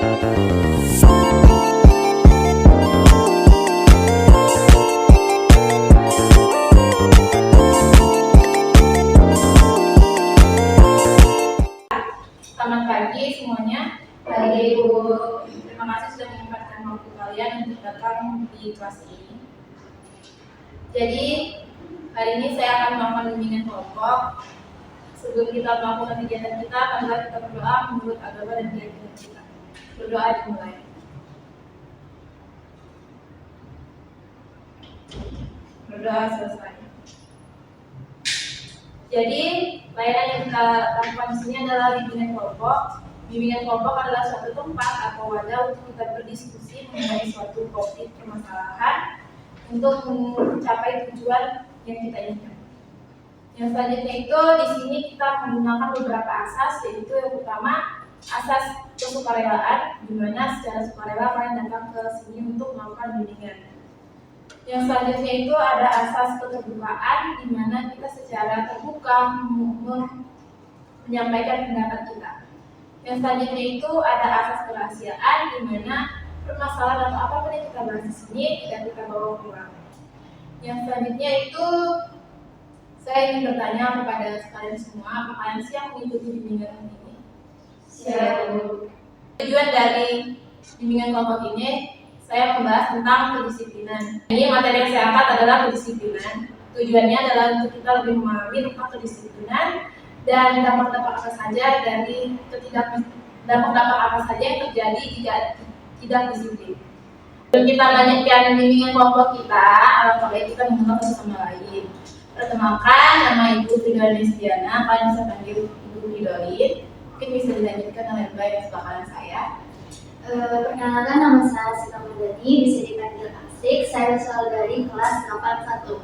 Selamat pagi semuanya. Pagi Ibu. Terima kasih sudah menyempatkan waktu kalian untuk datang di kelas ini. Jadi hari ini saya akan melakukan bimbingan kelompok. Sebelum kita melakukan kegiatan kita, marilah kita berdoa menurut agama dan keyakinan kita. Berdoa dimulai. Berdoa selesai. Jadi layanan yang kita lakukan di sini adalah bimbingan kelompok. Bimbingan kelompok adalah suatu tempat atau wadah untuk kita berdiskusi mengenai suatu topik permasalahan untuk mencapai tujuan yang kita inginkan. Yang selanjutnya itu di sini kita menggunakan beberapa asas, yaitu yang pertama asas kesukarelaan, di mana secara sukarela kalian datang ke sini untuk melakukan bimbingan. Yang selanjutnya itu ada asas keterbukaan, di mana kita secara terbuka menyampaikan pendapat kita. Yang selanjutnya itu ada asas kerahasiaan, di mana permasalahan atau apapun yang kita bahas di sini tidak kita bawa keluar. Yang selanjutnya itu saya ingin bertanya kepada kalian semua, apa kalian siap mengikuti bimbingan ini? Siap. Tujuan dari bimbingan kelompok ini saya membahas tentang kedisiplinan. Ini materi yang saya angkat adalah kedisiplinan. Tujuannya adalah untuk kita lebih memahami tentang kedisiplinan dan dampak-dampak apa saja dari dampak-dampak apa saja yang terjadi jika tidak disiplin. Sebelum kita lanjutkan bimbingan kelompok kita, alangkah baik kita mengenal satu sama lain. Perkenalkan, nama Ibu Fridolin Setiana, kalian bisa panggil Ibu Fridolin. Mungkin bisa dilanjutkan oleh Mbak yang sebelah kanan saya. Perkenalkan, nama saya Sita Mardani, bisa dipanggil Asik. Saya berasal dari kelas 81.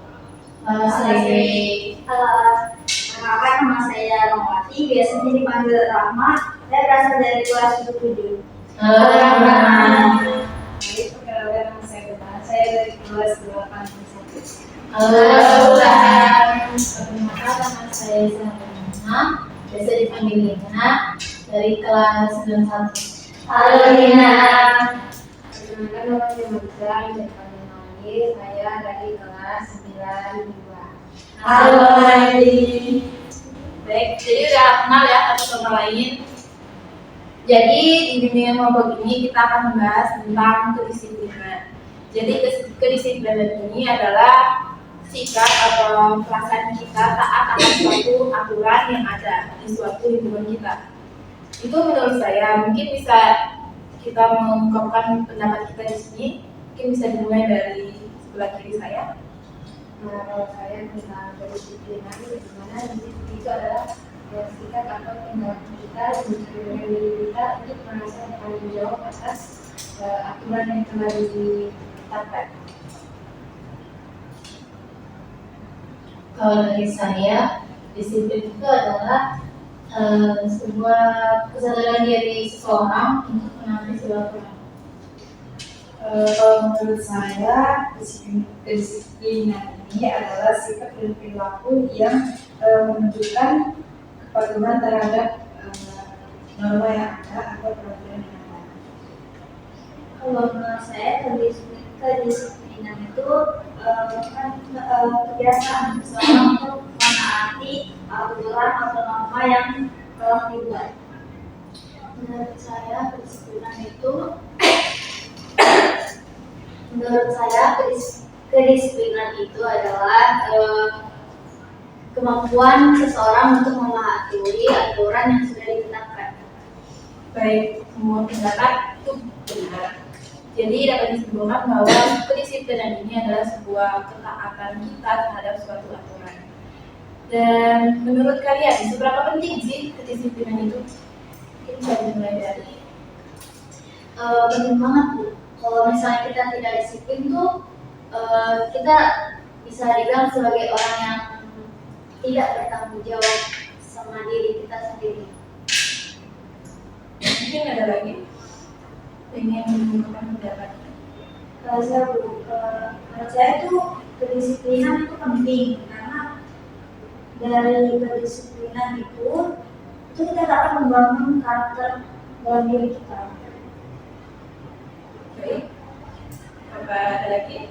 Perkenalkan, nama saya Romati, biasanya dipanggil Rahma. Saya berasal dari kelas 77. Perkenalkan, nama saya Beta, saya dari kelas 81. Perkenalkan, nama saya Zahra, biasa dipanggil Lina, dari kelas 91. Halo Lina. Perkenalkan, nama saya Marisa, dipanggil Mali, saya dari kelas 92. Halo Mali. Baik, jadi udah kenal ya satu sama lain. Jadi di bimbingan kelompok ini kita akan membahas tentang kedisiplinan. Jadi kedisiplinan ini adalah sikap atau perasaan kita taat akan suatu aturan yang ada di suatu lingkungan kita. Itu menurut saya mungkin bisa kita mengungkapkan pendapat kita di sini. Mungkin bisa dimulai dari sebelah kiri saya. Kalau saya tentang kedisiplinan, dimana disiplin itu adalah sikap atau tindakan kita dari diri kita untuk merasa bertanggung jawab atas aturan yang telah ditetapkan. Kalau dari saya, disiplin itu adalah sebuah kesadaran diri seseorang untuk menaati sebuah aturan. Kalau menurut saya, kedisiplinan ini adalah sikap dan perilaku yang menunjukkan kepatuhan terhadap norma yang ada atau peraturan yang ada. Kalau menurut saya, kedisiplinan itu kebiasaan seseorang untuk menaati aturan atau norma yang telah dibuat. Menurut saya, kedisiplinan itu adalah kemampuan seseorang untuk mematuhi aturan yang sudah ditetapkan. Baik, semua pendapat itu benar. Jadi dapat disimpulkan bahwa kedisiplinan ini adalah sebuah ketaatan kita terhadap suatu aturan. Dan menurut kalian, seberapa penting sih kedisiplinan itu? Mungkin bisa dimulai dari Penting banget Bu. Kalau misalnya kita tidak disiplin tuh kita bisa dibilang sebagai orang yang tidak bertanggung jawab sama diri kita sendiri. mungkin ada lagi ingin menggunakan pendapatnya. Kalau menurut saya tuh kedisiplinan itu penting karena dari kedisiplinan itu kita dapat membangun karakter dalam diri kita. Baik. Apa ada lagi?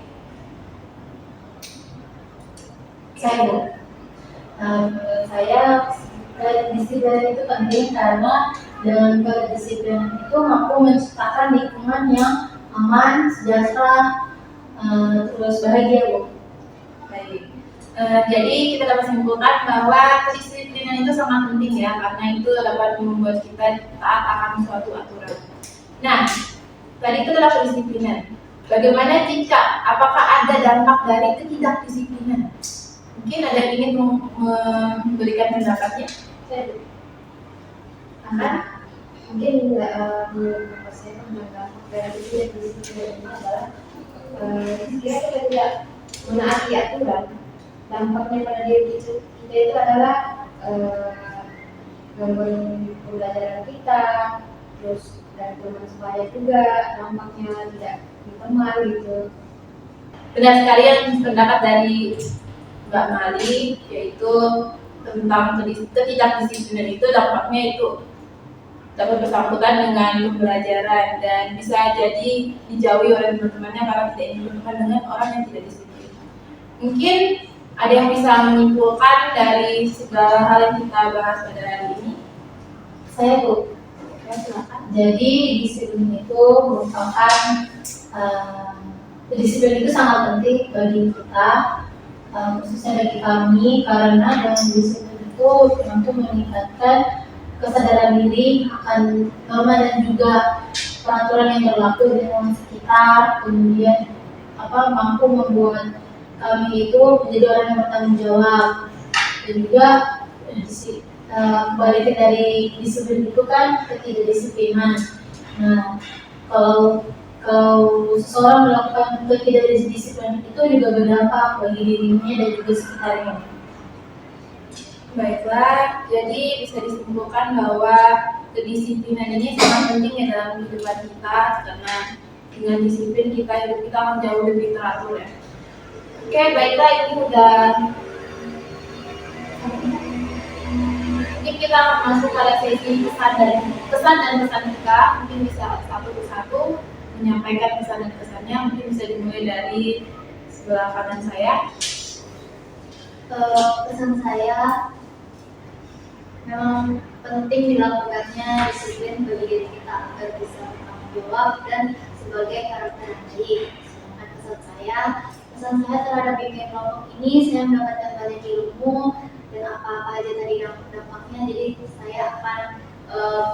Saya Bu. Menurut saya kedisiplinan itu penting karena dengan kedisiplinan itu mampu menciptakan lingkungan yang aman, sejahtera, terus bahagia Bu. Baik. Jadi kita dapat simpulkan bahwa kedisiplinan itu sangat penting ya, karena itu dapat membuat kita taat akan suatu aturan. Nah, tadi itu adalah kedisiplinan. Bagaimana jika apakah ada dampak dari ketidakdisiplinan? Mungkin ada yang ingin memberikan pendapatnya? Akan mungkin menurut saya dampak dari kedisiplinan ini adalah jika kita tidak menaati aturan, dampaknya pada diri kita itu adalah gangguan pembelajaran kita, terus dan teman sebaya juga dampaknya tidak di teman gitu. Benar sekali yang pendapat dari Mbak Mali, yaitu tentang ketidakdisiplinan itu dampaknya itu dapat bersangkutan dengan pembelajaran dan bisa jadi dijauhi oleh teman-temannya karena tidak ingin berteman dengan orang yang tidak disiplin. Mungkin ada yang bisa menyimpulkan dari segala hal yang kita bahas pada hari ini? Saya Bu. Ya, silakan. Jadi disiplin itu merupakan disiplin itu sangat penting bagi kita, khususnya bagi kami, karena dengan disiplin itu mampu meningkatkan kesadaran diri akan norma dan juga peraturan yang berlaku di lingkungan sekitar, kemudian mampu membuat kami itu menjadi orang yang bertanggung jawab, dan juga kembali dari disiplin itu kan ketidakdisiplinan. Nah, kalau seseorang melakukan ketidakdisiplinan itu juga berdampak bagi dirinya dan juga sekitarnya. Baiklah, jadi bisa disimpulkan bahwa kedisiplinan ini sangat penting ya dalam kehidupan kita, karena dengan disiplin hidup kita akan jauh lebih teratur ya. Oke, baiklah, ini udah. Mungkin kita akan masuk pada sesi pesan dan pesan kita. Mungkin bisa satu persatu menyampaikan pesan dan pesannya. Mungkin bisa dimulai dari sebelah kanan saya. Pesan saya memang penting dilakukannya disiplin bagi diri kita agar bisa bertanggung jawab dan sebagai karakter yang baik. Sedangkan pesan saya terhadap bimbingan kelompok ini, saya mendapatkan banyak ilmu dan apa-apa aja tadi dampaknya. Jadi saya akan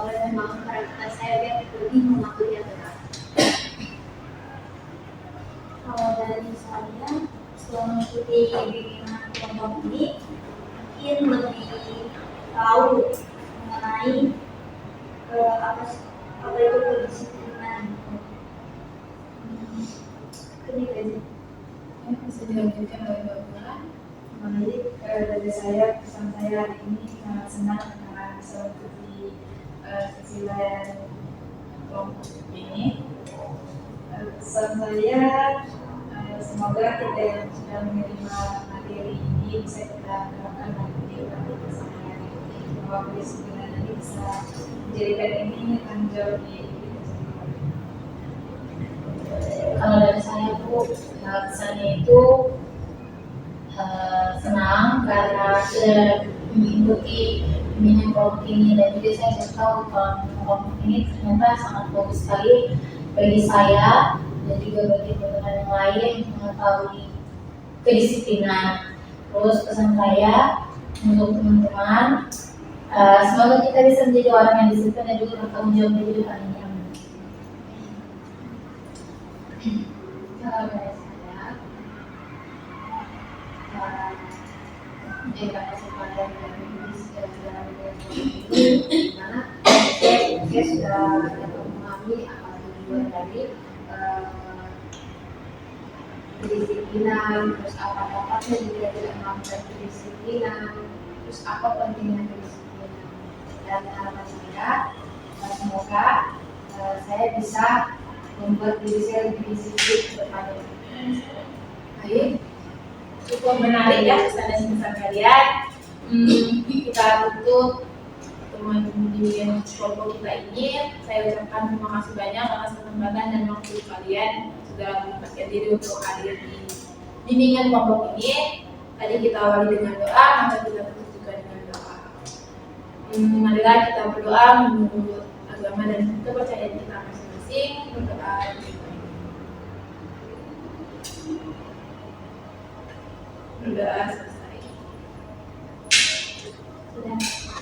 mulai membangun karakter saya biar lebih mematuhi aturan. Kalau dari saya, setelah mengikuti bimbingan kelompok ini, mungkin lebih tahu mengenai apa itu kedisiplinan. Ini aja. Bisa dilanjutkan oleh Mbak Bula. Jadi dari saya, pesan saya hari ini sangat senang karena bisa mengikuti sesi layan kelompok ini. Pesan saya, semoga kita yang sudah menerima materi ini bisa kita terapkan dalam kehidupan kita sehari-hari, bahwa kedisiplinan ini bisa menjadikan ini tanggung jawab di hidup kita sendiri. Kalau dari saya Bu, pesannya itu senang karena sudah mengikuti bimbingan kelompok ini, dan juga saya sudah tahu kalau kelompok ini ternyata sangat bagus sekali bagi saya dan juga bagi teman-teman yang lain mengetahui kedisiplinan. Terus pesan saya untuk teman-teman, semoga kita bisa menjadi orang yang disiplin dan juga bertanggung jawab di kehidupan ini. Kalau dari saya, jika kesempatan dari ini dimana saya sudah dapat memahami apa tujuan dari kedisiplinan, terus apa dampaknya jika tidak melakukan kedisiplinan, terus apa pentingnya kedisiplinan. Dan harapan saya, semoga saya bisa membuat diri saya lebih disiplin ke depannya. Baik, cukup menarik ya pesan dan pesan kalian. Kita tutup pertemuan bimbingan kelompok kita ini. Saya ucapkan terima kasih banyak atas kesempatan dan waktu kalian sudah menyempatkan diri untuk hadir di bimbingan kelompok ini. Tadi kita awali dengan doa, maka kita tutup juga dengan doa. Marilah kita berdoa menurut agama dan kepercayaan kita masing-masing. Berdoa. Berdoa selesai. Sudah.